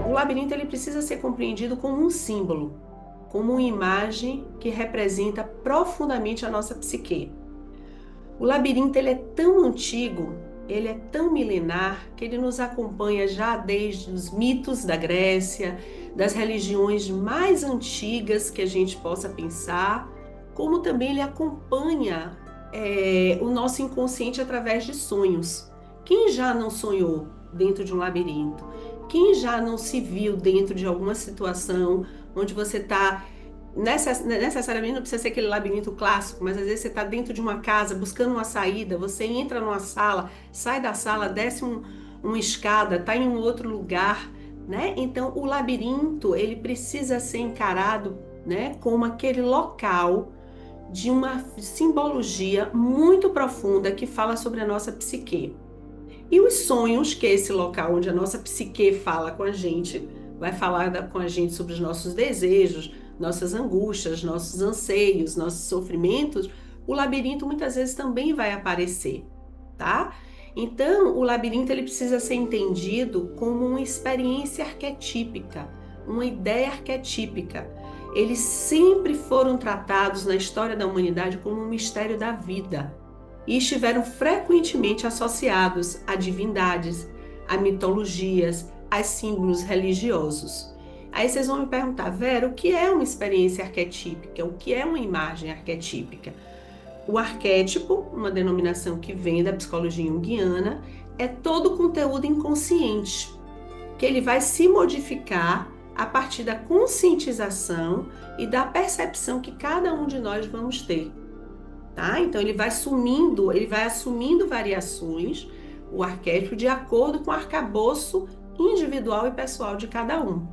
O labirinto ele precisa ser compreendido como um símbolo, como uma imagem que representa profundamente a nossa psique. O labirinto ele é tão antigo, ele é tão milenar, que ele nos acompanha já desde os mitos da Grécia, das religiões mais antigas que a gente possa pensar, como também ele acompanha o nosso inconsciente através de sonhos. Quem já não sonhou dentro de um labirinto? Quem já não se viu dentro de alguma situação onde você está necessariamente não precisa ser aquele labirinto clássico, mas às vezes você está dentro de uma casa buscando uma saída, você entra numa sala, sai da sala, desce uma escada, está em um outro lugar, né? Então o labirinto ele precisa ser encarado, né, como aquele local de uma simbologia muito profunda que fala sobre a nossa psique. E os sonhos, que é esse local onde a nossa psique fala com a gente, vai falar com a gente sobre os nossos desejos, nossas angústias, nossos anseios, nossos sofrimentos, o labirinto muitas vezes também vai aparecer, tá? Então, o labirinto ele precisa ser entendido como uma experiência arquetípica, uma ideia arquetípica. Eles sempre foram tratados na história da humanidade como um mistério da vida e estiveram frequentemente associados a divindades, a mitologias, a símbolos religiosos. Aí vocês vão me perguntar, Vera, o que é uma experiência arquetípica? O que é uma imagem arquetípica? O arquétipo, uma denominação que vem da psicologia junguiana, é todo o conteúdo inconsciente, que ele vai se modificar a partir da conscientização e da percepção que cada um de nós vamos ter. Tá? Então ele vai assumindo variações, o arquétipo, de acordo com o arcabouço individual e pessoal de cada um.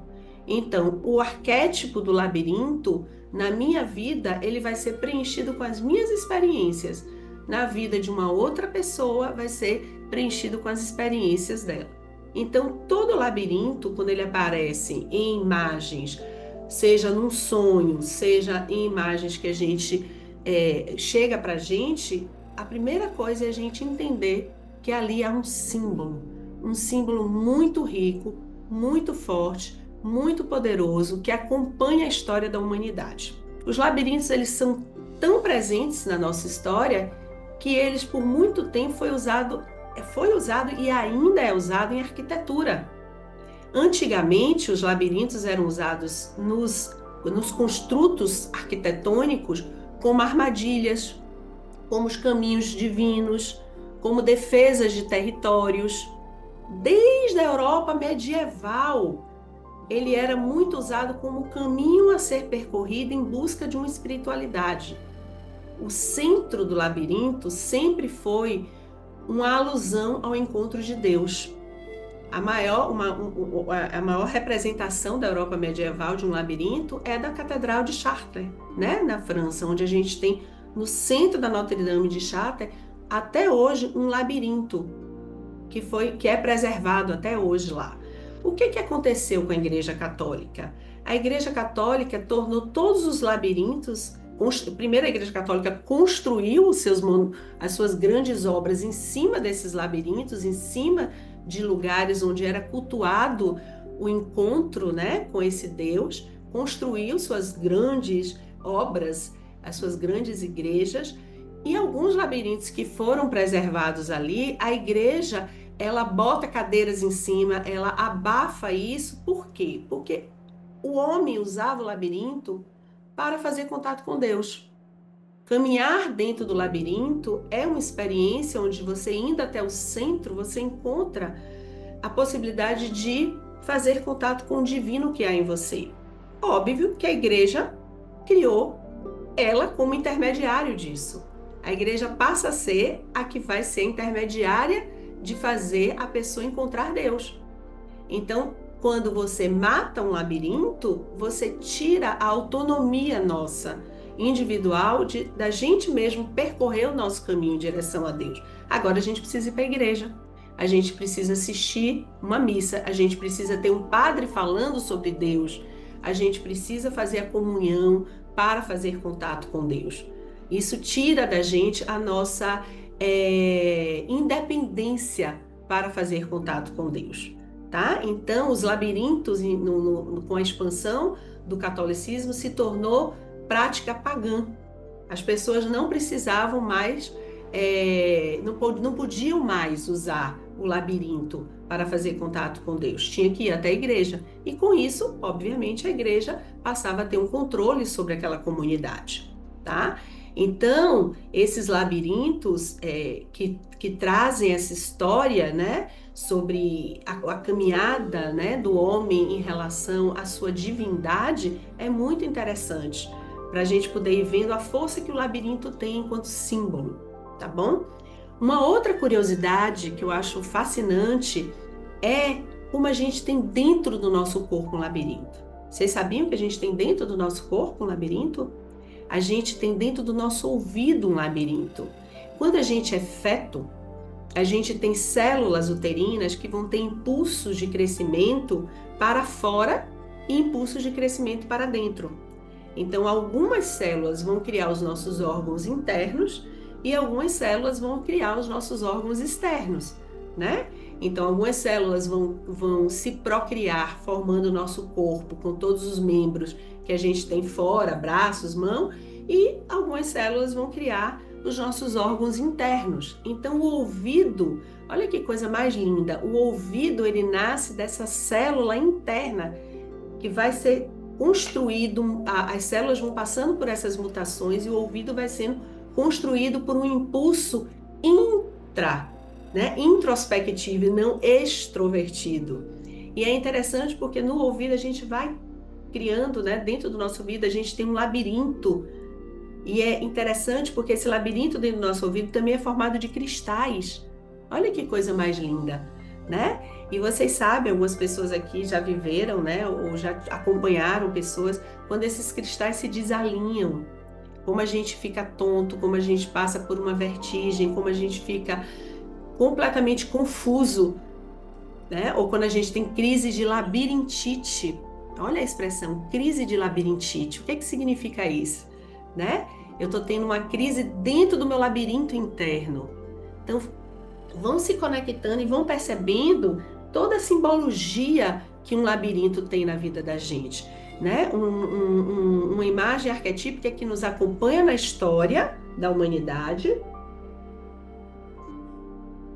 Então, o arquétipo do labirinto, na minha vida, ele vai ser preenchido com as minhas experiências. Na vida de uma outra pessoa, vai ser preenchido com as experiências dela. Então, todo labirinto, quando ele aparece em imagens, seja num sonho, seja em imagens que a gente chega para a gente, a primeira coisa é a gente entender que ali há um símbolo muito rico, muito forte, muito poderoso, que acompanha a história da humanidade. Os labirintos eles são tão presentes na nossa história que eles por muito tempo foi usado e ainda é usado em arquitetura. Antigamente, os labirintos eram usados nos construtos arquitetônicos como armadilhas, como os caminhos divinos, como defesas de territórios. Desde a Europa medieval, ele era muito usado como caminho a ser percorrido em busca de uma espiritualidade. O centro do labirinto sempre foi uma alusão ao encontro de Deus. A maior representação da Europa medieval de um labirinto é da Catedral de Chartres, né, na França, onde a gente tem no centro da Notre-Dame de Chartres até hoje um labirinto que é preservado até hoje lá. O que aconteceu com a Igreja Católica? A Igreja Católica tornou todos os labirintos. Primeiro, a Igreja Católica construiu as suas grandes obras em cima desses labirintos, em cima de lugares onde era cultuado o encontro, né, com esse Deus, construiu suas grandes obras, as suas grandes igrejas, e alguns labirintos que foram preservados ali, a igreja, ela bota cadeiras em cima, ela abafa isso. Por quê? Porque o homem usava o labirinto para fazer contato com Deus. Caminhar dentro do labirinto é uma experiência onde você, indo até o centro, você encontra a possibilidade de fazer contato com o divino que há em você. Óbvio que a igreja criou ela como intermediário disso. A igreja passa a ser a que vai ser intermediária de fazer a pessoa encontrar Deus. Então, quando você mata um labirinto, você tira a autonomia nossa, individual, da gente mesmo percorrer o nosso caminho em direção a Deus. Agora a gente precisa ir para a igreja, a gente precisa assistir uma missa, a gente precisa ter um padre falando sobre Deus, a gente precisa fazer a comunhão para fazer contato com Deus. Isso tira da gente a nossa independência para fazer contato com Deus, tá? Então, os labirintos, com a expansão do catolicismo, se tornou prática pagã. As pessoas não precisavam mais, não podiam mais usar o labirinto para fazer contato com Deus. Tinha que ir até a igreja. E com isso, obviamente, a igreja passava a ter um controle sobre aquela comunidade, tá? Então, esses labirintos que trazem essa história, né, sobre a caminhada, né, do homem em relação à sua divindade, é muito interessante para a gente poder ir vendo a força que o labirinto tem enquanto símbolo, tá bom? Uma outra curiosidade que eu acho fascinante é como a gente tem dentro do nosso corpo um labirinto. Vocês sabiam que a gente tem dentro do nosso corpo um labirinto? A gente tem dentro do nosso ouvido um labirinto. Quando a gente é feto, a gente tem células uterinas que vão ter impulsos de crescimento para fora e impulsos de crescimento para dentro. Então, algumas células vão criar os nossos órgãos internos e algumas células vão criar os nossos órgãos externos, né? Então, algumas células vão se procriar, formando o nosso corpo com todos os membros que a gente tem fora, braços, mão, e algumas células vão criar os nossos órgãos internos. Então, o ouvido, olha que coisa mais linda, o ouvido, ele nasce dessa célula interna que vai ser construído, as células vão passando por essas mutações e o ouvido vai sendo construído por um impulso introspectivo e não extrovertido. E é interessante porque no ouvido a gente vai criando, né, dentro do nosso ouvido a gente tem um labirinto. E é interessante porque esse labirinto dentro do nosso ouvido também é formado de cristais. Olha que coisa mais linda, né? E vocês sabem, algumas pessoas aqui já viveram, né, ou já acompanharam pessoas, quando esses cristais se desalinham, como a gente fica tonto, como a gente passa por uma vertigem, como a gente fica completamente confuso, né? Ou quando a gente tem crise de labirintite. Olha a expressão, crise de labirintite. O que é que significa isso, né? Eu tô tendo uma crise dentro do meu labirinto interno. Então, vão se conectando e vão percebendo toda a simbologia que um labirinto tem na vida da gente, né? Uma imagem arquetípica que nos acompanha na história da humanidade,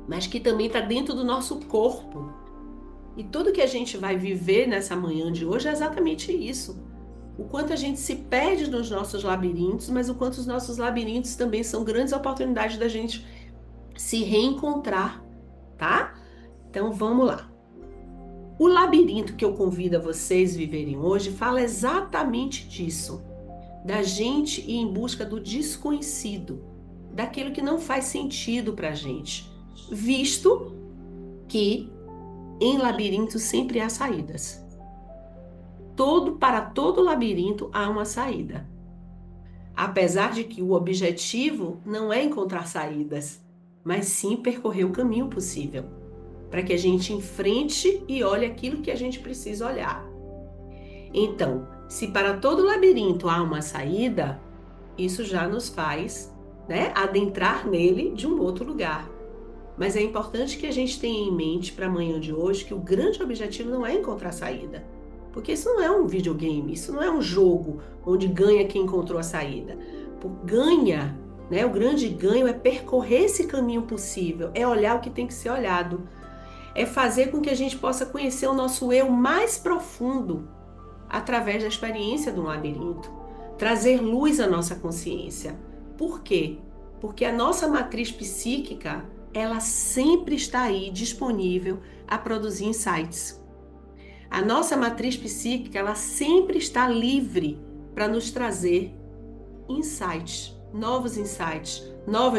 mas que também está dentro do nosso corpo. E tudo que a gente vai viver nessa manhã de hoje é exatamente isso. O quanto a gente se perde nos nossos labirintos, mas o quanto os nossos labirintos também são grandes oportunidades da gente se reencontrar, tá? Então vamos lá. O labirinto que eu convido a vocês viverem hoje fala exatamente disso, da gente ir em busca do desconhecido, daquilo que não faz sentido pra gente, visto que em labirinto sempre há saídas. Para todo labirinto há uma saída. Apesar de que o objetivo não é encontrar saídas, mas sim percorrer o caminho possível, para que a gente enfrente e olhe aquilo que a gente precisa olhar. Então, se para todo labirinto há uma saída, isso já nos faz, né, adentrar nele de um outro lugar. Mas é importante que a gente tenha em mente para a manhã de hoje que o grande objetivo não é encontrar saída. Porque isso não é um videogame, isso não é um jogo onde ganha quem encontrou a saída. Ganha, né? O grande ganho é percorrer esse caminho possível, é olhar o que tem que ser olhado, é fazer com que a gente possa conhecer o nosso eu mais profundo através da experiência do labirinto, trazer luz à nossa consciência. Por quê? Porque a nossa matriz psíquica, ela sempre está aí disponível a produzir insights. A nossa matriz psíquica, ela sempre está livre para nos trazer insights, novas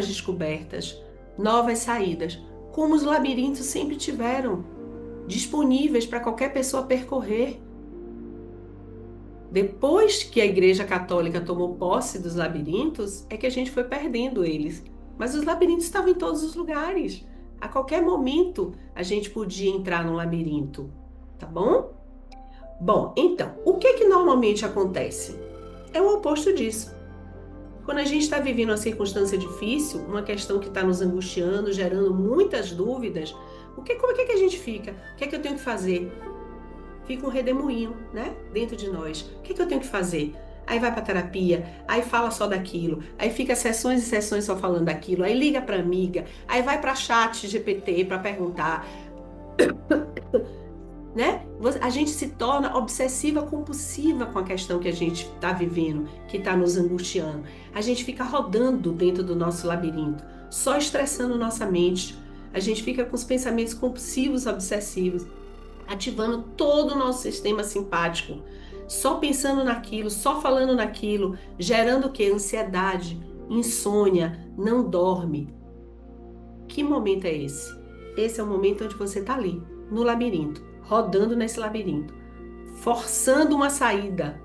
descobertas, novas saídas, como os labirintos sempre tiveram, disponíveis para qualquer pessoa percorrer. Depois que a Igreja Católica tomou posse dos labirintos, é que a gente foi perdendo eles. Mas os labirintos estavam em todos os lugares. A qualquer momento a gente podia entrar no labirinto. Tá bom? Bom, então, o que normalmente acontece? É o oposto disso. quando a gente está vivendo uma circunstância difícil, uma questão que está nos angustiando, gerando muitas dúvidas, como é que a gente fica? O que é que eu tenho que fazer? Fica um redemoinho, né? Dentro de nós. O que é que eu tenho que fazer? Aí vai para terapia, aí fala só daquilo, aí fica sessões e sessões só falando daquilo, aí liga para amiga, aí vai para chat GPT para perguntar, né? A gente se torna obsessiva compulsiva com a questão que a gente está vivendo, que está nos angustiando. A gente fica rodando dentro do nosso labirinto, só estressando nossa mente. A gente fica com os pensamentos compulsivos, obsessivos, ativando todo o nosso sistema simpático, só pensando naquilo, só falando naquilo, gerando o quê? Ansiedade, insônia, não dorme. Que momento é esse? Esse é o momento onde você está ali, no labirinto, rodando nesse labirinto, forçando uma saída,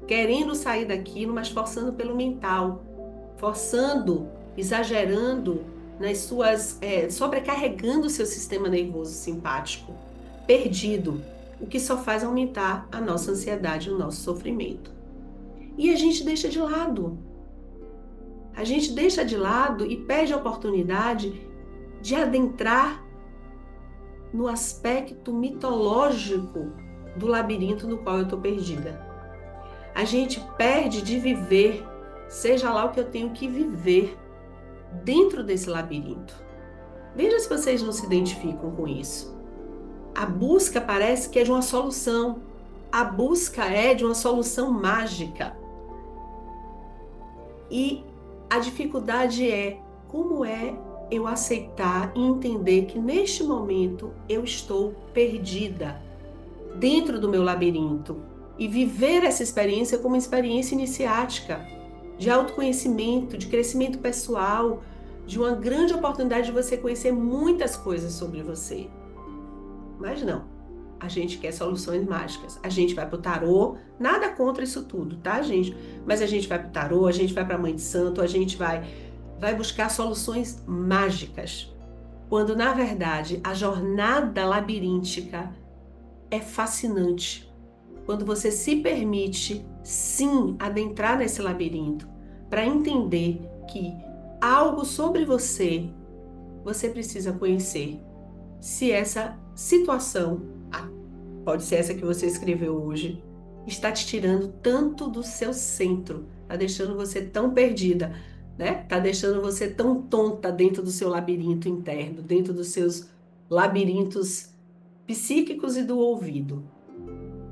querendo sair daquilo, mas forçando pelo mental, forçando, exagerando nas suas, sobrecarregando o seu sistema nervoso simpático, perdido, o que só faz aumentar a nossa ansiedade, o nosso sofrimento. E a gente deixa de lado. A gente deixa de lado e perde a oportunidade de adentrar no aspecto mitológico do labirinto no qual eu estou perdida. A gente perde de viver, seja lá o que eu tenho que viver dentro desse labirinto. Veja se vocês não se identificam com isso. A busca parece que é de uma solução. A busca é de uma solução mágica. E a dificuldade é como é eu aceitar e entender que neste momento eu estou perdida dentro do meu labirinto e viver essa experiência como uma experiência iniciática, de autoconhecimento, de crescimento pessoal, de uma grande oportunidade de você conhecer muitas coisas sobre você. Mas não, a gente quer soluções mágicas. A gente vai para o tarô, nada contra isso tudo, tá, gente? Mas a gente vai para o tarô, a gente vai para a Mãe de Santo, a gente vai buscar soluções mágicas. Quando, na verdade, a jornada labiríntica é fascinante. Quando você se permite, sim, adentrar nesse labirinto, para entender que algo sobre você precisa conhecer. Se essa situação, pode ser essa que você escreveu hoje, está te tirando tanto do seu centro, está deixando você tão perdida, né? Está deixando você tão tonta dentro do seu labirinto interno, dentro dos seus labirintos psíquicos e do ouvido,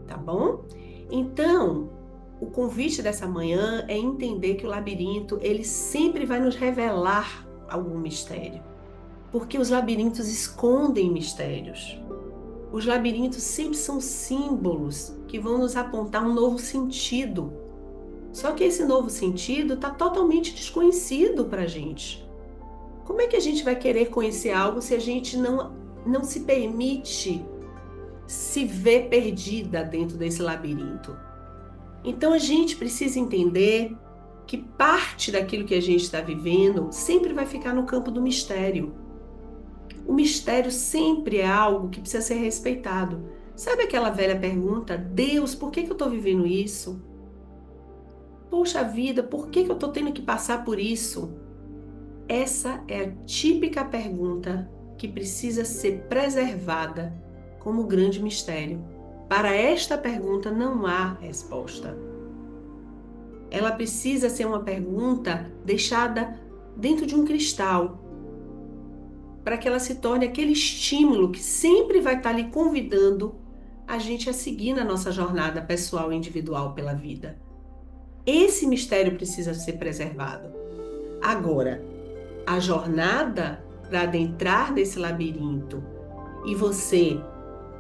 tá bom? Então, o convite dessa manhã é entender que o labirinto, ele sempre vai nos revelar algum mistério. Porque os labirintos escondem mistérios. Os labirintos sempre são símbolos que vão nos apontar um novo sentido. Só que esse novo sentido está totalmente desconhecido para a gente. Como é que a gente vai querer conhecer algo se a gente não se permite se ver perdida dentro desse labirinto? Então a gente precisa entender que parte daquilo que a gente está vivendo sempre vai ficar no campo do mistério. O mistério sempre é algo que precisa ser respeitado. Sabe aquela velha pergunta: Deus, por que eu estou vivendo isso? Poxa vida, por que eu estou tendo que passar por isso? Essa é a típica pergunta que precisa ser preservada como grande mistério. Para esta pergunta não há resposta. Ela precisa ser uma pergunta deixada dentro de um cristal, para que ela se torne aquele estímulo que sempre vai estar ali convidando a gente a seguir na nossa jornada pessoal e individual pela vida. Esse mistério precisa ser preservado. Agora, a jornada para adentrar nesse labirinto e você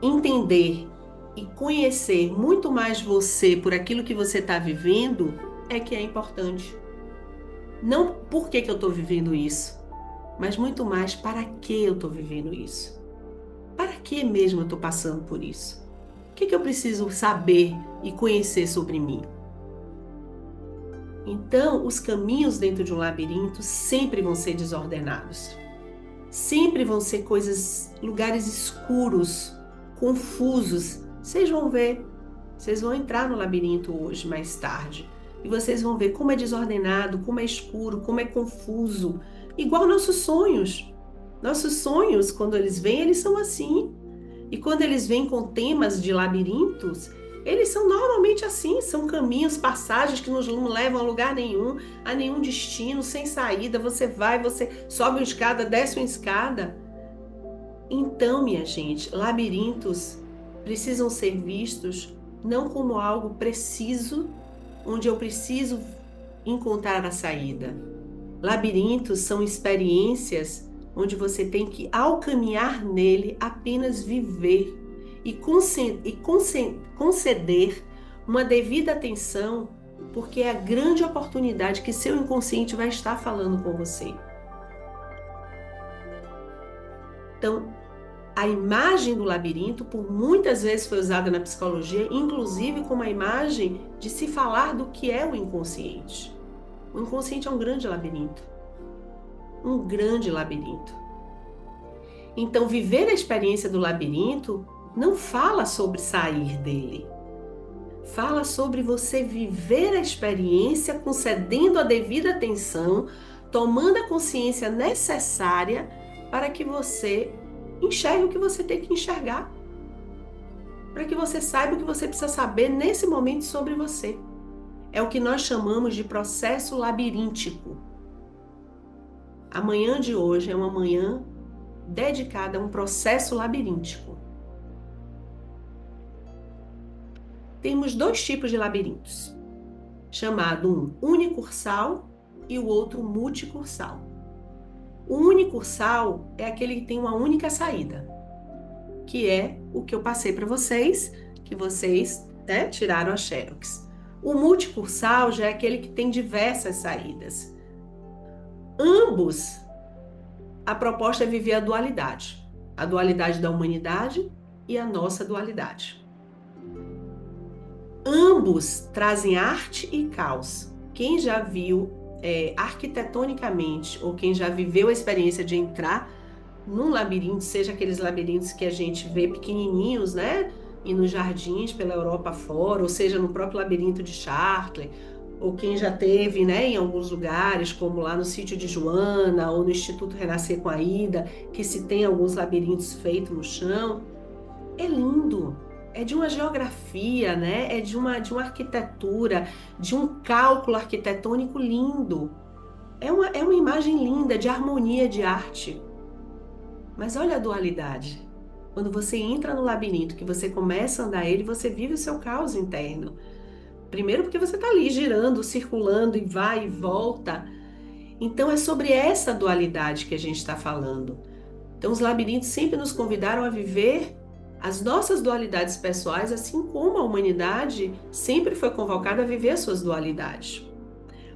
entender e conhecer muito mais você por aquilo que você está vivendo é que é importante. Não por que eu estou vivendo isso, mas muito mais para que eu estou vivendo isso. Para que mesmo eu estou passando por isso? O que eu preciso saber e conhecer sobre mim? Então, os caminhos dentro de um labirinto sempre vão ser desordenados. Sempre vão ser lugares escuros, confusos. Vocês vão ver, vocês vão entrar no labirinto hoje, mais tarde. e vocês vão ver como é desordenado, como é escuro, como é confuso. Igual nossos sonhos. Nossos sonhos, quando eles vêm, eles são assim. E quando eles vêm com temas de labirintos, eles são normalmente assim, são caminhos, passagens que nos não levam a lugar nenhum, a nenhum destino, sem saída. Você vai, você sobe uma escada, desce uma escada. Então, minha gente, labirintos precisam ser vistos não como algo preciso, onde eu preciso encontrar a saída. Labirintos são experiências onde você tem que, ao caminhar nele, apenas viver e conceder uma devida atenção, porque é a grande oportunidade que seu inconsciente vai estar falando com você. Então, a imagem do labirinto, por muitas vezes foi usada na psicologia, inclusive como a imagem de se falar do que é o inconsciente. O inconsciente é um grande labirinto. Um grande labirinto. Então, viver a experiência do labirinto não fala sobre sair dele. Fala sobre você viver a experiência concedendo a devida atenção, tomando a consciência necessária para que você enxergue o que você tem que enxergar. Para que você saiba o que você precisa saber nesse momento sobre você. É o que nós chamamos de processo labiríntico. A manhã de hoje é uma manhã dedicada a um processo labiríntico. Temos dois tipos de labirintos, chamado um unicursal e o outro multicursal. O unicursal é aquele que tem uma única saída, que é o que eu passei para vocês, que vocês tiraram a xerox. O multicursal já é aquele que tem diversas saídas. Ambos, a proposta é viver a dualidade da humanidade e a nossa dualidade. Ambos trazem arte e caos. Quem já viu arquitetonicamente, ou quem já viveu a experiência de entrar num labirinto, seja aqueles labirintos que a gente vê pequenininhos, né? E nos jardins pela Europa fora, ou seja, no próprio labirinto de Chartres, ou quem já teve, né, em alguns lugares, como lá no sítio de Joana, ou no Instituto Renascer com a Ida, que se tem alguns labirintos feitos no chão. É lindo. É de uma geografia, né? É de uma arquitetura, de um cálculo arquitetônico lindo. É uma imagem linda de harmonia de arte. Mas olha a dualidade. Quando você entra no labirinto, que você começa a andar ele, você vive o seu caos interno. Primeiro porque você está ali girando, circulando e vai e volta. Então é sobre essa dualidade que a gente está falando. Então os labirintos sempre nos convidaram a viver as nossas dualidades pessoais, assim como a humanidade sempre foi convocada a viver as suas dualidades.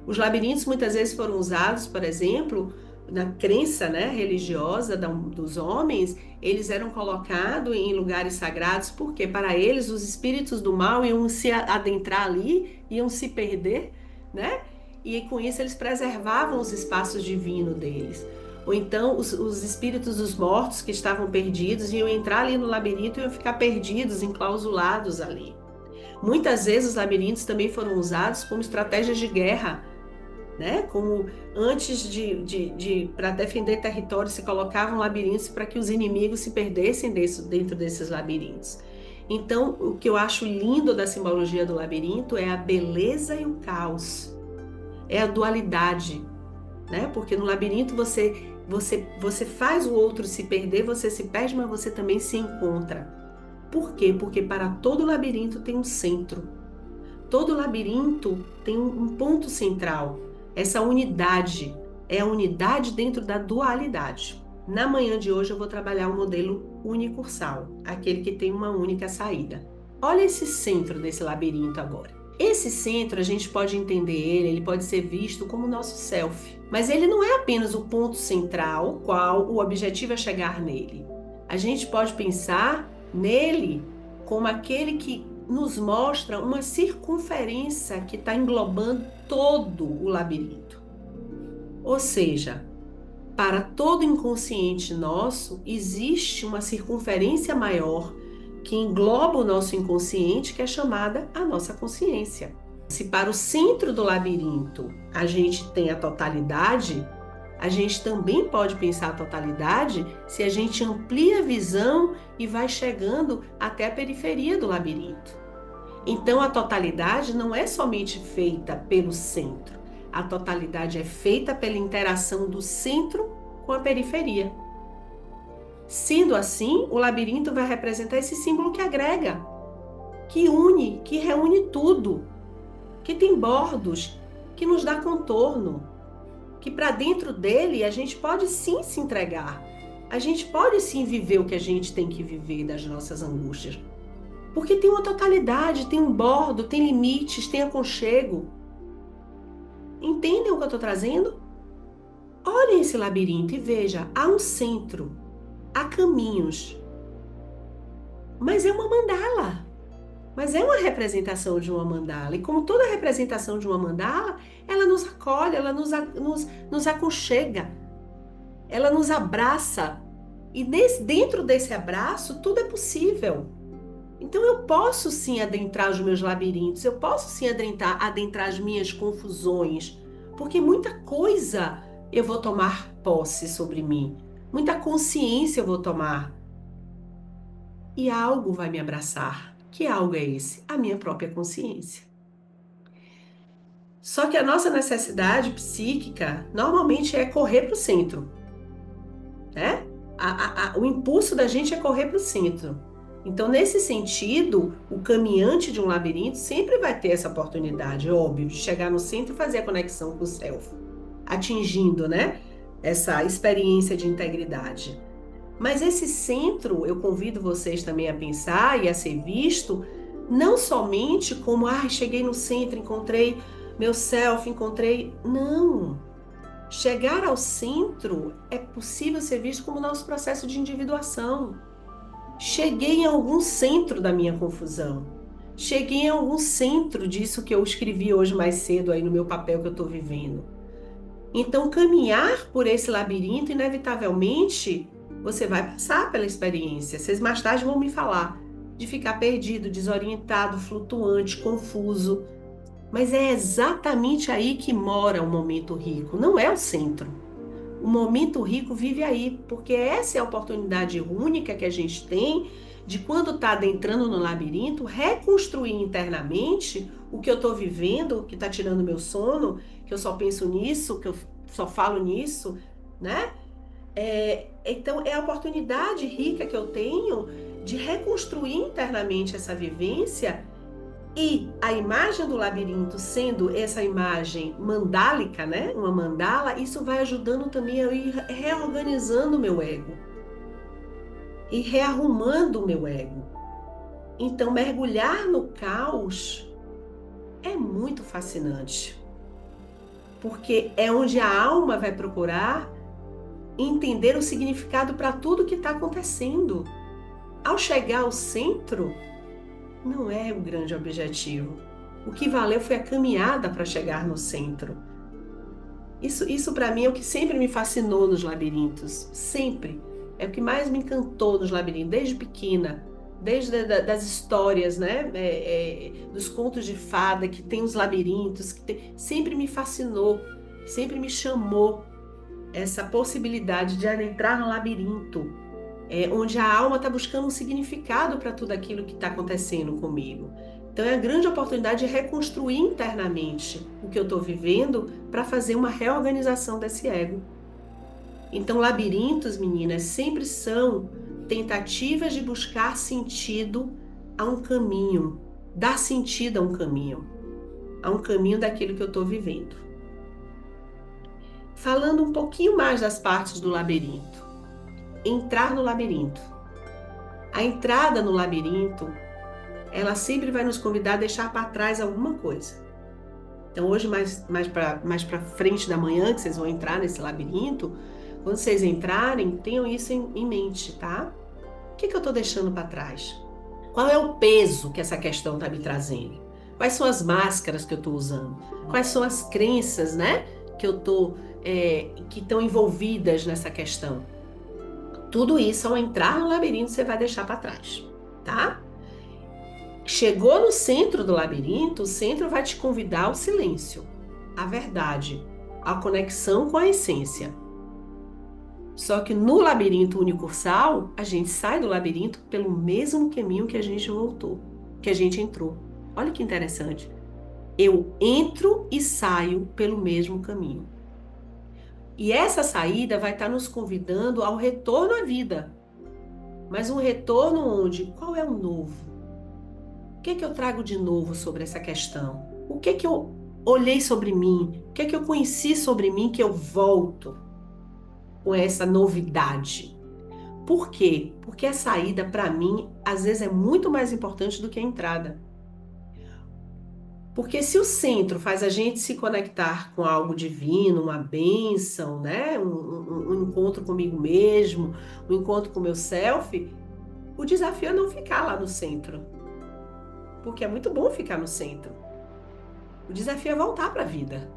Os labirintos muitas vezes foram usados, por exemplo, na crença, né, religiosa dos homens, eles eram colocados em lugares sagrados, porque para eles os espíritos do mal iam se adentrar ali, iam se perder, né? E com isso eles preservavam os espaços divinos deles. Ou então os espíritos dos mortos que estavam perdidos iam entrar ali no labirinto e iam ficar perdidos, enclausulados ali. Muitas vezes os labirintos também foram usados como estratégias de guerra, né? Como antes para defender território se colocavam labirintos para que os inimigos se perdessem dentro desses labirintos. Então, o que eu acho lindo da simbologia do labirinto é a beleza e o caos, é a dualidade, né? Porque no labirinto você faz o outro se perder, você se perde, mas você também se encontra. Por quê? Porque para todo labirinto tem um centro. Todo labirinto tem um ponto central. Essa unidade é a unidade dentro da dualidade. Na manhã de hoje eu vou trabalhar o modelo unicursal, aquele que tem uma única saída. Olha esse centro desse labirinto agora. Esse centro a gente pode entender ele pode ser visto como o nosso self, mas ele não é apenas o ponto central, qual o objetivo é chegar nele. A gente pode pensar nele como aquele que nos mostra uma circunferência que está englobando todo o labirinto. Ou seja, para todo inconsciente nosso, existe uma circunferência maior que engloba o nosso inconsciente, que é chamada a nossa consciência. Se para o centro do labirinto a gente tem a totalidade, a gente também pode pensar a totalidade se a gente amplia a visão e vai chegando até a periferia do labirinto. Então, a totalidade não é somente feita pelo centro. A totalidade é feita pela interação do centro com a periferia. Sendo assim, o labirinto vai representar esse símbolo que agrega, que une, que reúne tudo, que tem bordos, que nos dá contorno, que para dentro dele a gente pode sim se entregar. A gente pode sim viver o que a gente tem que viver das nossas angústias. Porque tem uma totalidade, tem um bordo, tem limites, tem aconchego. Entendem o que eu estou trazendo? Olhem esse labirinto e veja, há um centro, há caminhos. Mas é uma mandala. Mas é uma representação de uma mandala. E como toda representação de uma mandala, ela nos acolhe, ela nos aconchega, ela nos abraça. E dentro desse abraço, tudo é possível. Então eu posso sim adentrar os meus labirintos, eu posso sim adentrar as minhas confusões, porque muita coisa eu vou tomar posse sobre mim, muita consciência eu vou tomar. E algo vai me abraçar. Que algo é esse? A minha própria consciência. Só que a nossa necessidade psíquica normalmente é correr para o centro, né? O impulso da gente é correr para o centro. Então, nesse sentido, o caminhante de um labirinto sempre vai ter essa oportunidade, óbvio, de chegar no centro e fazer a conexão com o self, atingindo, né, essa experiência de integridade. Mas esse centro, eu convido vocês também a pensar e a ser visto, não somente como, cheguei no centro, encontrei meu self, encontrei... Não! Chegar ao centro é possível ser visto como nosso processo de individuação. Cheguei em algum centro da minha confusão. Cheguei em algum centro disso que eu escrevi hoje mais cedo aí no meu papel que eu estou vivendo. Então, caminhar por esse labirinto, inevitavelmente, você vai passar pela experiência. Vocês mais tarde vão me falar de ficar perdido, desorientado, flutuante, confuso. Mas é exatamente aí que mora o momento rico, não é o centro. O momento rico vive aí, porque essa é a oportunidade única que a gente tem de, quando está adentrando no labirinto, reconstruir internamente o que eu estou vivendo, que está tirando meu sono, que eu só penso nisso, que eu só falo nisso, né? Então, é a oportunidade rica que eu tenho de reconstruir internamente essa vivência. E a imagem do labirinto sendo essa imagem mandálica, né? Uma mandala, isso vai ajudando também a ir reorganizando o meu ego e rearrumando o meu ego. Então, mergulhar no caos é muito fascinante, porque é onde a alma vai procurar entender o significado para tudo que está acontecendo. Ao chegar ao centro, não é o grande objetivo. O que valeu foi a caminhada para chegar no centro. Isso para mim é o que sempre me fascinou nos labirintos. Sempre. É o que mais me encantou nos labirintos, desde pequena. Desde das histórias, né? Dos contos de fada, que tem os labirintos. Sempre me fascinou, sempre me chamou essa possibilidade de adentrar no labirinto. Onde a alma está buscando um significado para tudo aquilo que está acontecendo comigo. Então é a grande oportunidade de reconstruir internamente o que eu estou vivendo para fazer uma reorganização desse ego. Então, labirintos, meninas, sempre são tentativas de buscar sentido a um caminho, dar sentido a um caminho daquilo que eu estou vivendo. Falando um pouquinho mais das partes do labirinto. Entrar no labirinto. A entrada no labirinto, ela sempre vai nos convidar a deixar para trás alguma coisa. Então, hoje, mais para frente da manhã, que vocês vão entrar nesse labirinto, quando vocês entrarem, tenham isso em mente, tá? O que eu estou deixando para trás? Qual é o peso que essa questão está me trazendo? Quais são as máscaras que eu estou usando? Quais são as crenças, né, que estão envolvidas nessa questão? Tudo isso, ao entrar no labirinto, você vai deixar para trás, tá? Chegou no centro do labirinto, o centro vai te convidar ao silêncio, à verdade, à conexão com a essência. Só que no labirinto unicursal, a gente sai do labirinto pelo mesmo caminho que a gente voltou, que a gente entrou. Olha que interessante. Eu entro e saio pelo mesmo caminho. E essa saída vai estar nos convidando ao retorno à vida. Mas um retorno onde? Qual é o novo? O que é que eu trago de novo sobre essa questão? O que é que eu olhei sobre mim? O que é que eu conheci sobre mim que eu volto com essa novidade? Por quê? Porque a saída, para mim, às vezes é muito mais importante do que a entrada. Porque se o centro faz a gente se conectar com algo divino, uma bênção, né? Um encontro comigo mesmo, um encontro com o meu self, o desafio é não ficar lá no centro. Porque é muito bom ficar no centro. O desafio é voltar para a vida.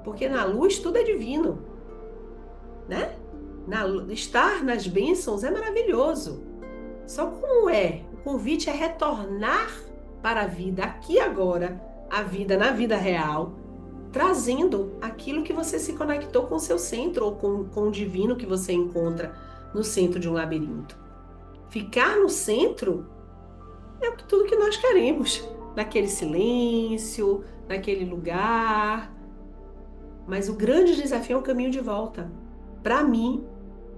Porque na luz tudo é divino, né? Estar nas bênçãos é maravilhoso. Só como o convite é retornar para a vida aqui e agora, a vida na vida real, trazendo aquilo que você se conectou com o seu centro ou com o divino que você encontra no centro de um labirinto. Ficar no centro é tudo que nós queremos, naquele silêncio, naquele lugar. Mas o grande desafio é o caminho de volta. Para mim,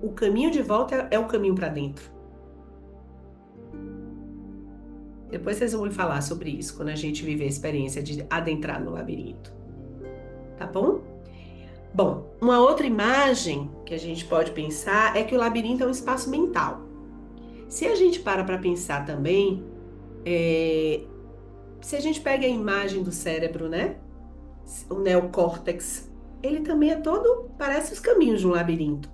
o caminho de volta é o caminho para dentro. Depois vocês vão me falar sobre isso quando a gente viver a experiência de adentrar no labirinto. Tá bom? Bom, uma outra imagem que a gente pode pensar é que o labirinto é um espaço mental. Se a gente para pensar também, se a gente pega a imagem do cérebro, né? O neocórtex, ele também é todo, parece os caminhos de um labirinto.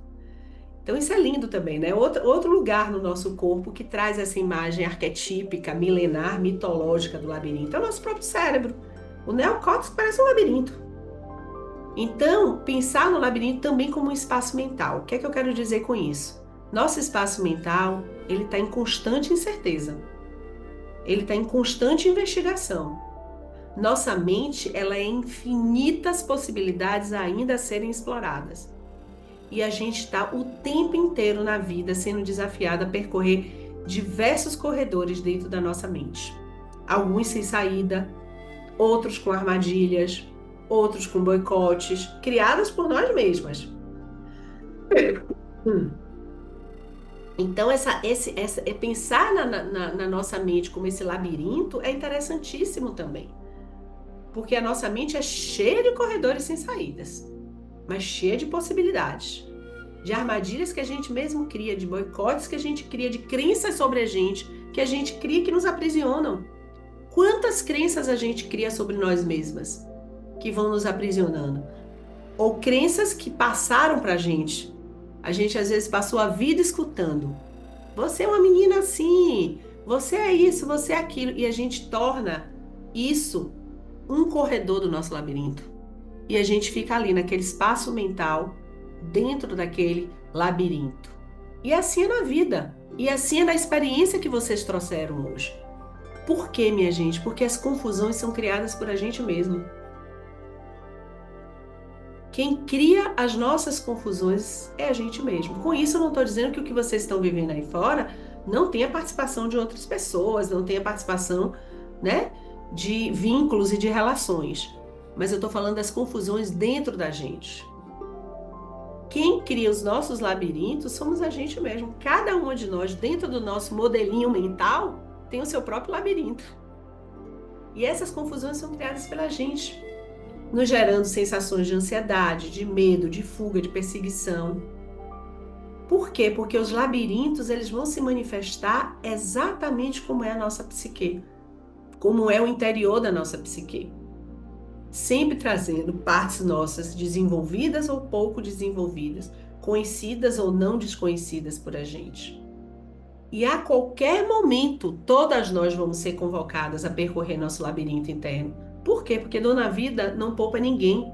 Então isso é lindo também, né? Outro lugar no nosso corpo que traz essa imagem arquetípica, milenar, mitológica do labirinto é o nosso próprio cérebro. O neocórtex parece um labirinto. Então, pensar no labirinto também como um espaço mental. O que é que eu quero dizer com isso? Nosso espaço mental, ele está em constante incerteza. Ele está em constante investigação. Nossa mente, ela é infinitas possibilidades ainda a serem exploradas. E a gente está o tempo inteiro na vida sendo desafiado a percorrer diversos corredores dentro da nossa mente. Alguns sem saída, outros com armadilhas, outros com boicotes, criadas por nós mesmas. Então, pensar na nossa mente como esse labirinto é interessantíssimo também. Porque a nossa mente é cheia de corredores sem saídas, mas cheia de possibilidades, de armadilhas que a gente mesmo cria, de boicotes que a gente cria, de crenças sobre a gente, que a gente cria que nos aprisionam. Quantas crenças a gente cria sobre nós mesmas que vão nos aprisionando? Ou crenças que passaram pra gente. A gente às vezes passou a vida escutando. Você é uma menina assim, você é isso, você é aquilo. E a gente torna isso um corredor do nosso labirinto. E a gente fica ali naquele espaço mental, dentro daquele labirinto. E assim é na vida. E assim é na experiência que vocês trouxeram hoje. Por quê, minha gente? Porque as confusões são criadas por a gente mesmo. Quem cria as nossas confusões é a gente mesmo. Com isso, eu não estou dizendo que o que vocês estão vivendo aí fora não tenha participação de outras pessoas, não tenha participação, né, de vínculos e de relações. Mas eu estou falando das confusões dentro da gente. Quem cria os nossos labirintos somos a gente mesmo. Cada uma de nós, dentro do nosso modelinho mental, tem o seu próprio labirinto. E essas confusões são criadas pela gente, nos gerando sensações de ansiedade, de medo, de fuga, de perseguição. Por quê? Porque os labirintos, eles vão se manifestar exatamente como é a nossa psique, como é o interior da nossa psique. Sempre trazendo partes nossas desenvolvidas ou pouco desenvolvidas, conhecidas ou não desconhecidas por a gente. E a qualquer momento, todas nós vamos ser convocadas a percorrer nosso labirinto interno. Por quê? Porque Dona Vida não poupa ninguém.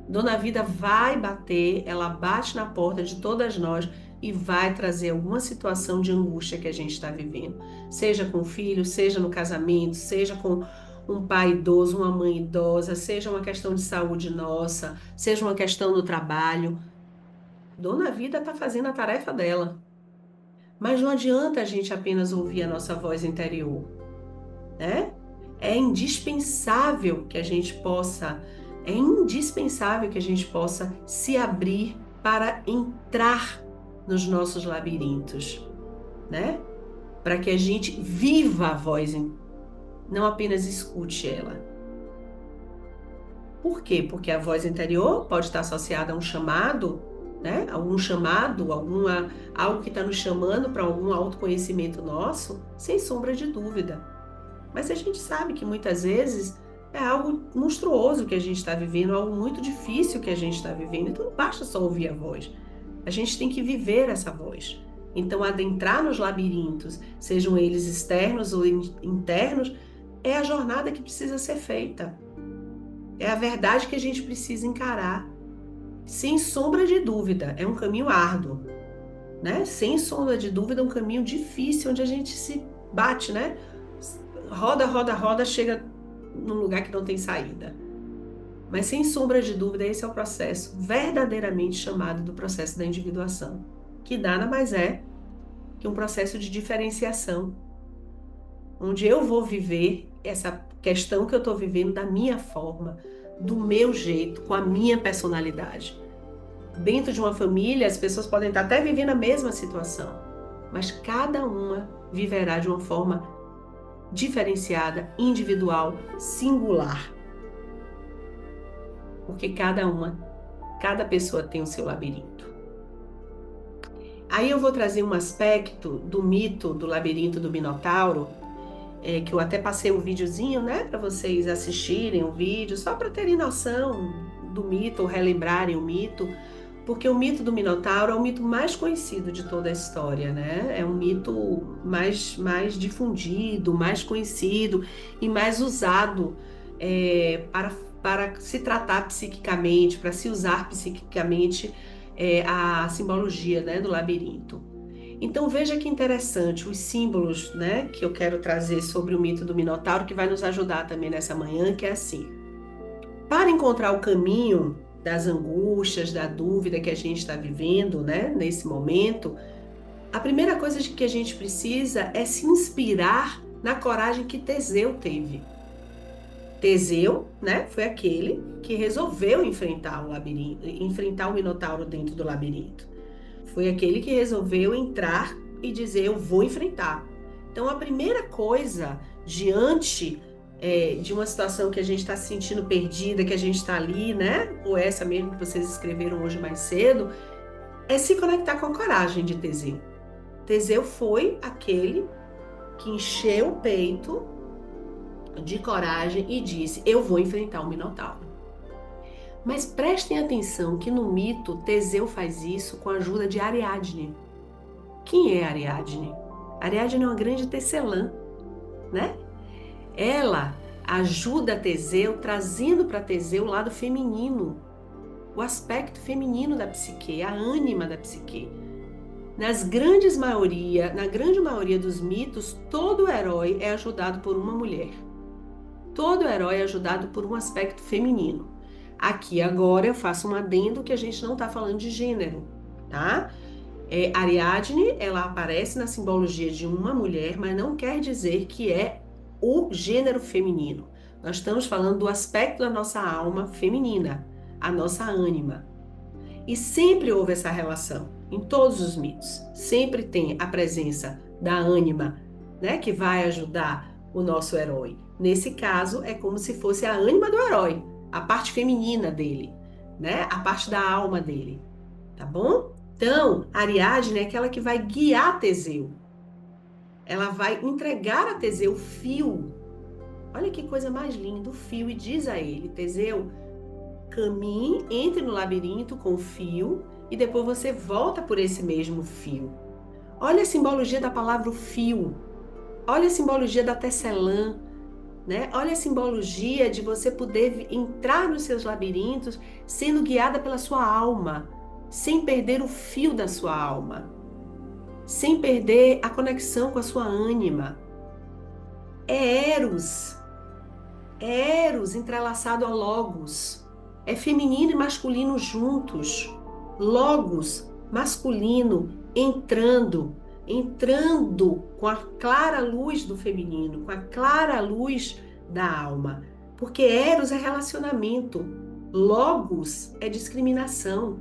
Dona Vida vai bater, ela bate na porta de todas nós, e vai trazer alguma situação de angústia que a gente está vivendo, seja com o filho, seja no casamento, seja com um pai idoso, uma mãe idosa, seja uma questão de saúde nossa, seja uma questão do trabalho. Dona Vida está fazendo a tarefa dela, mas não adianta a gente apenas ouvir a nossa voz interior, né? É indispensável que a gente possa, é indispensável que a gente possa se abrir para entrar nos nossos labirintos, né? Para que a gente viva a voz, não apenas escute ela. Por quê? Porque a voz interior pode estar associada a um chamado, né? Algum chamado, algo que está nos chamando para algum autoconhecimento nosso, sem sombra de dúvida. Mas a gente sabe que muitas vezes é algo monstruoso que a gente está vivendo, algo muito difícil que a gente está vivendo. Então não basta só ouvir a voz. A gente tem que viver essa voz. Então, adentrar nos labirintos, sejam eles externos ou internos, é a jornada que precisa ser feita. É a verdade que a gente precisa encarar. Sem sombra de dúvida, é um caminho árduo, né? Sem sombra de dúvida, é um caminho difícil, onde a gente se bate, né? Roda, roda, roda, chega num lugar que não tem saída. Mas sem sombra de dúvida, esse é o processo verdadeiramente chamado do processo da individuação, que nada mais é que um processo de diferenciação, onde eu vou viver essa questão que eu estou vivendo da minha forma, do meu jeito, com a minha personalidade. Dentro de uma família, as pessoas podem estar até vivendo a mesma situação, mas cada uma viverá de uma forma diferenciada, individual, singular. Porque cada pessoa tem o seu labirinto. Aí eu vou trazer um aspecto do mito do labirinto do Minotauro, que eu até passei um videozinho, né, para vocês assistirem o vídeo, só para terem noção do mito, ou relembrarem o mito, porque o mito do Minotauro é o mito mais conhecido de toda a história, né? É um mito mais difundido, mais conhecido e mais usado para se tratar psiquicamente, para se usar psiquicamente a simbologia, né, do labirinto. Então veja que interessante os símbolos, né, que eu quero trazer sobre o mito do Minotauro, que vai nos ajudar também nessa manhã, que é assim: para encontrar o caminho das angústias, da dúvida que a gente está vivendo, né, nesse momento, a primeira coisa que a gente precisa é se inspirar na coragem que Teseu teve. Teseu, né, foi aquele que resolveu enfrentar o labirinto, enfrentar o Minotauro dentro do labirinto. Foi aquele que resolveu entrar e dizer: eu vou enfrentar. Então, a primeira coisa diante de uma situação que a gente está se sentindo perdida, que a gente está ali, né? Ou essa mesmo que vocês escreveram hoje mais cedo, é se conectar com a coragem de Teseu. Teseu foi aquele que encheu o peito de coragem e disse: eu vou enfrentar o Minotauro. Mas prestem atenção que no mito Teseu faz isso com a ajuda de Ariadne. Quem é Ariadne? Ariadne é uma grande tecelã, né? Ela ajuda Teseu, trazendo para Teseu o lado feminino, o aspecto feminino da psique, a ânima da psique. Na grande maioria dos mitos, todo herói é ajudado por uma mulher. Todo herói é ajudado por um aspecto feminino. Aqui agora eu faço um adendo que a gente não está falando de gênero, tá? Ariadne, ela aparece na simbologia de uma mulher, mas não quer dizer que é o gênero feminino. Nós estamos falando do aspecto da nossa alma feminina, a nossa ânima. E sempre houve essa relação, em todos os mitos. Sempre tem a presença da ânima, né, que vai ajudar o nosso herói. Nesse caso, é como se fosse a ânima do herói, a parte feminina dele, né, a parte da alma dele, tá bom? Então, Ariadne é aquela que vai guiar Teseu. Ela vai entregar a Teseu o fio. Olha que coisa mais linda, o fio, e diz a ele: Teseu, caminhe, entre no labirinto com o fio e depois você volta por esse mesmo fio. Olha a simbologia da palavra fio. Olha a simbologia da tecelã, né? Olha a simbologia de você poder entrar nos seus labirintos sendo guiada pela sua alma. sem perder o fio da sua alma, sem perder a conexão com a sua ânima. É Eros entrelaçado a Logos. É feminino e masculino juntos. Logos, masculino, entrando com a clara luz do feminino, com a clara luz da alma. Porque Eros é relacionamento, Logos é discriminação.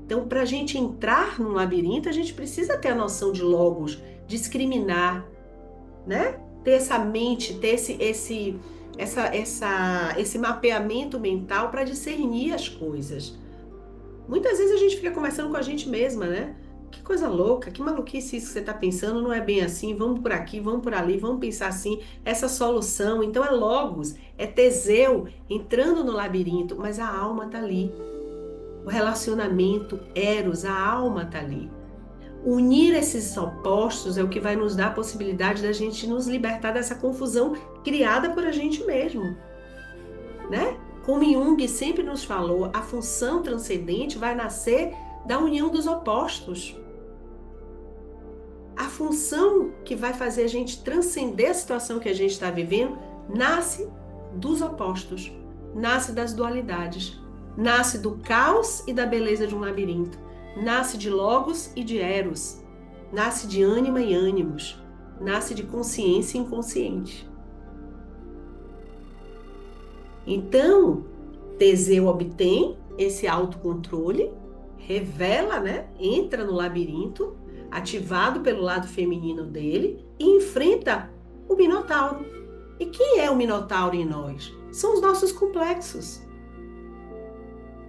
Então, para a gente entrar num labirinto, a gente precisa ter a noção de Logos, discriminar, né? Ter essa mente, ter esse mapeamento mental para discernir as coisas. Muitas vezes a gente fica conversando com a gente mesma, né? Que coisa louca, que maluquice isso que você está pensando, não é bem assim, vamos por aqui, vamos por ali, vamos pensar assim, essa solução. Então é Logos, é Teseu entrando no labirinto, mas a alma está ali. O relacionamento, Eros, a alma está ali. Unir esses opostos é o que vai nos dar a possibilidade da gente nos libertar dessa confusão criada por a gente mesmo, né? Como Jung sempre nos falou, a função transcendente vai nascer da união dos opostos. A função que vai fazer a gente transcender a situação que a gente está vivendo nasce dos opostos, nasce das dualidades, nasce do caos e da beleza de um labirinto. Nasce de Logos e de Eros, nasce de ânima e ânimos, nasce de consciência e inconsciente. Então, Teseu obtém esse autocontrole, revela, né? Entra no labirinto, ativado pelo lado feminino dele, e enfrenta o Minotauro. E quem é o Minotauro em nós? São os nossos complexos.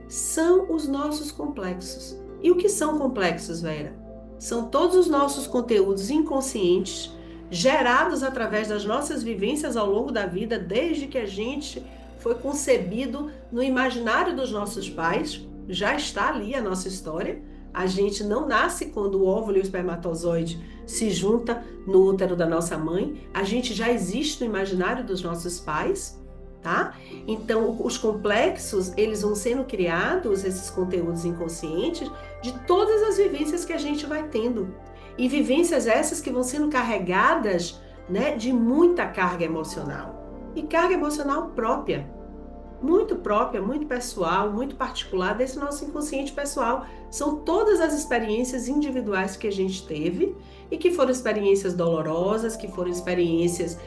São os nossos complexos. E o que são complexos, Vera? São todos os nossos conteúdos inconscientes, gerados através das nossas vivências ao longo da vida, desde que a gente foi concebido no imaginário dos nossos pais, já está ali a nossa história. A gente não nasce quando o óvulo e o espermatozoide se juntam no útero da nossa mãe, a gente já existe no imaginário dos nossos pais. Tá? Então, os complexos, eles vão sendo criados, esses conteúdos inconscientes, de todas as vivências que a gente vai tendo. E vivências essas que vão sendo carregadas, né, de muita carga emocional. E carga emocional própria, muito pessoal, muito particular desse nosso inconsciente pessoal. São todas as experiências individuais que a gente teve e que foram experiências dolorosas, que foram experiências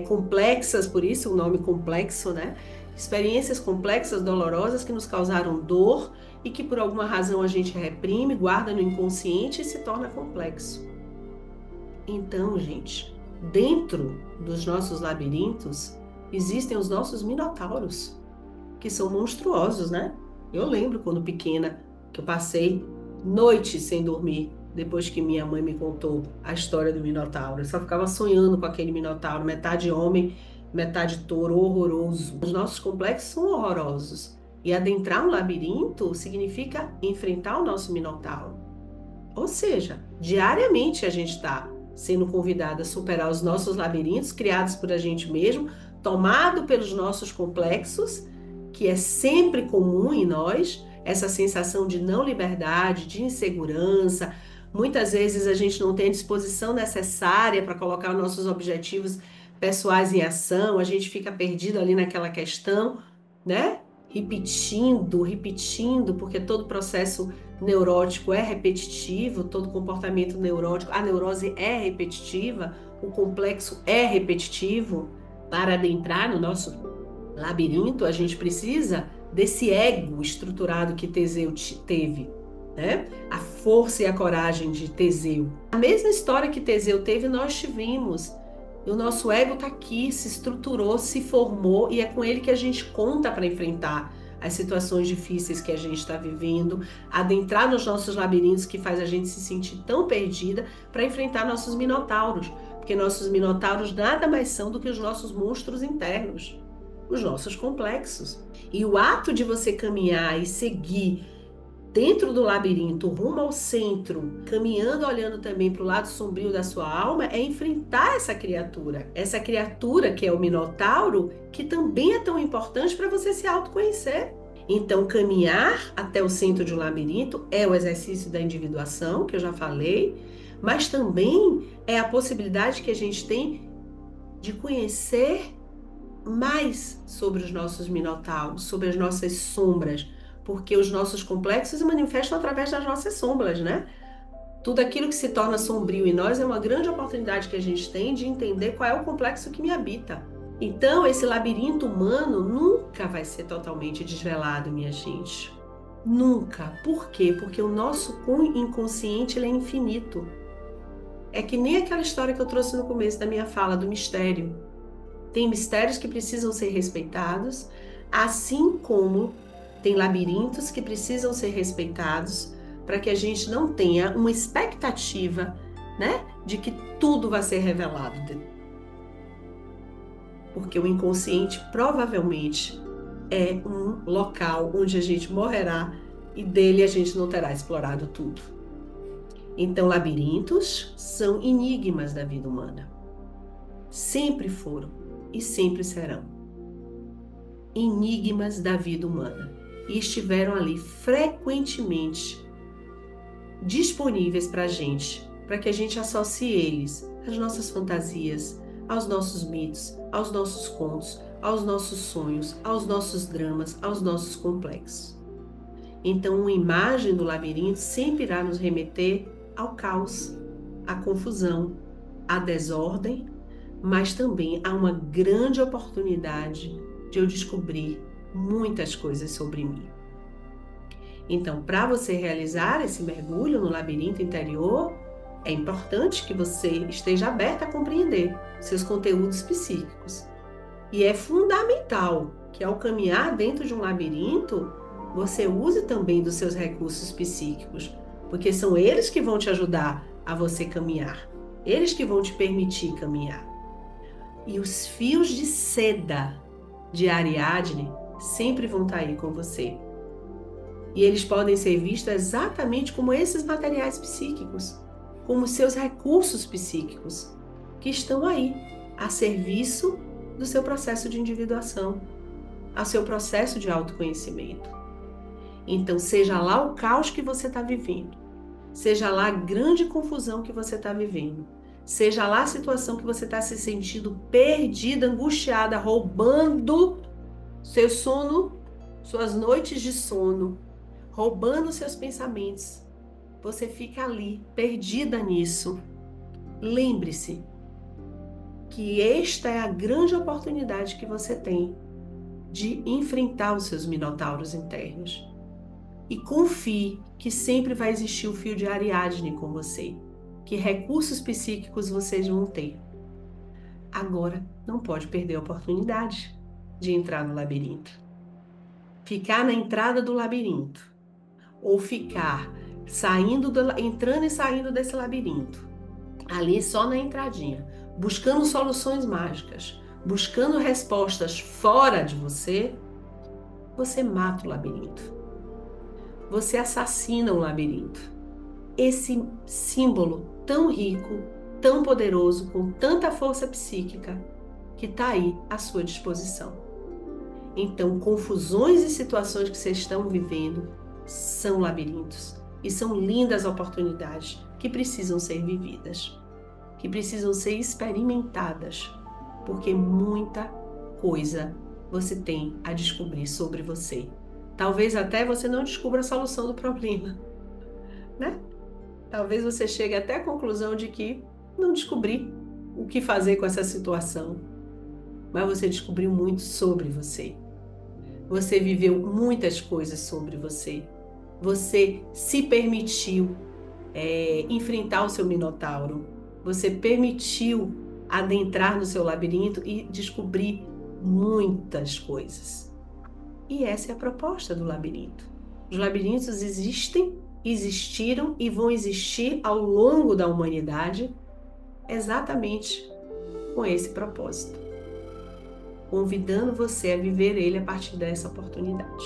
complexas, por isso o nome complexo, né? Experiências complexas, dolorosas, que nos causaram dor e que por alguma razão a gente reprime, guarda no inconsciente e se torna complexo. Então, gente, dentro dos nossos labirintos existem os nossos minotauros, que são monstruosos, né? Eu lembro quando pequena que eu passei noites sem dormir, depois que minha mãe me contou a história do Minotauro. Eu só ficava sonhando com aquele Minotauro, metade homem, metade touro, horroroso. Os nossos complexos são horrorosos. E adentrar um labirinto significa enfrentar o nosso Minotauro. Ou seja, diariamente a gente está sendo convidado a superar os nossos labirintos criados por a gente mesmo, tomado pelos nossos complexos, que é sempre comum em nós, essa sensação de não liberdade, de insegurança. Muitas vezes a gente não tem a disposição necessária para colocar os nossos objetivos pessoais em ação, a gente fica perdido ali naquela questão, né? Repetindo, porque todo processo neurótico é repetitivo, todo comportamento neurótico, a neurose é repetitiva, o complexo é repetitivo. Para adentrar no nosso labirinto, a gente precisa desse ego estruturado que Teseu teve, né? A força e a coragem de Teseu. A mesma história que Teseu teve, nós tivemos. E o nosso ego está aqui, se estruturou, se formou, e é com ele que a gente conta para enfrentar as situações difíceis que a gente está vivendo, adentrar nos nossos labirintos que faz a gente se sentir tão perdida, para enfrentar nossos minotauros, porque nossos minotauros nada mais são do que os nossos monstros internos, os nossos complexos. E o ato de você caminhar e seguir dentro do labirinto, rumo ao centro, caminhando, olhando também para o lado sombrio da sua alma, é enfrentar essa criatura que é o Minotauro, que também é tão importante para você se autoconhecer. Então, caminhar até o centro de um labirinto é o exercício da individuação, que eu já falei, mas também é a possibilidade que a gente tem de conhecer mais sobre os nossos minotauros, sobre as nossas sombras, porque os nossos complexos se manifestam através das nossas sombras, né? Tudo aquilo que se torna sombrio em nós é uma grande oportunidade que a gente tem de entender qual é o complexo que me habita. Então, esse labirinto humano nunca vai ser totalmente desvelado, minha gente. Nunca. Por quê? Porque o nosso inconsciente ele é infinito. É que nem aquela história que eu trouxe no começo da minha fala do mistério. Tem mistérios que precisam ser respeitados, assim como tem labirintos que precisam ser respeitados para que a gente não tenha uma expectativa, né, de que tudo vai ser revelado. Porque o inconsciente provavelmente é um local onde a gente morrerá e dele a gente não terá explorado tudo. Então, labirintos são enigmas da vida humana. Sempre foram e sempre serão enigmas da vida humana e estiveram ali frequentemente disponíveis para a gente, para que a gente associe eles às nossas fantasias, aos nossos mitos, aos nossos contos, aos nossos sonhos, aos nossos dramas, aos nossos complexos. Então, uma imagem do labirinto sempre irá nos remeter ao caos, à confusão, à desordem, mas também há uma grande oportunidade de eu descobrir muitas coisas sobre mim. Então, para você realizar esse mergulho no labirinto interior, é importante que você esteja aberta a compreender seus conteúdos psíquicos. E é fundamental que ao caminhar dentro de um labirinto, você use também dos seus recursos psíquicos, porque são eles que vão te ajudar a você caminhar, eles que vão te permitir caminhar. E os fios de seda de Ariadne sempre vão estar aí com você. E eles podem ser vistos exatamente como esses materiais psíquicos, como seus recursos psíquicos, que estão aí a serviço do seu processo de individuação, ao seu processo de autoconhecimento. Então, seja lá o caos que você está vivendo, seja lá a grande confusão que você está vivendo, seja lá a situação que você está se sentindo perdida, angustiada, roubando seu sono, suas noites de sono, roubando seus pensamentos, você fica ali, perdida nisso. Lembre-se que esta é a grande oportunidade que você tem de enfrentar os seus minotauros internos. E confie que sempre vai existir o fio de Ariadne com você, que recursos psíquicos vocês vão ter. Agora, não pode perder a oportunidade de entrar no labirinto. Ficar na entrada do labirinto, ou ficar entrando e saindo desse labirinto, ali só na entradinha, buscando soluções mágicas, buscando respostas fora de você, você mata o labirinto. Você assassina o labirinto. Esse símbolo tão rico, tão poderoso, com tanta força psíquica, que está aí à sua disposição. Então, confusões e situações que vocês estão vivendo são labirintos e são lindas oportunidades que precisam ser vividas, que precisam ser experimentadas, porque muita coisa você tem a descobrir sobre você. Talvez até você não descubra a solução do problema, né? Talvez você chegue até a conclusão de que não descobri o que fazer com essa situação, mas você descobriu muito sobre você. Você viveu muitas coisas sobre você. Você se permitiu enfrentar o seu minotauro. Você permitiu adentrar no seu labirinto e descobrir muitas coisas. E essa é a proposta do labirinto. Os labirintos existem, existiram e vão existir ao longo da humanidade exatamente com esse propósito, convidando você a viver ele a partir dessa oportunidade.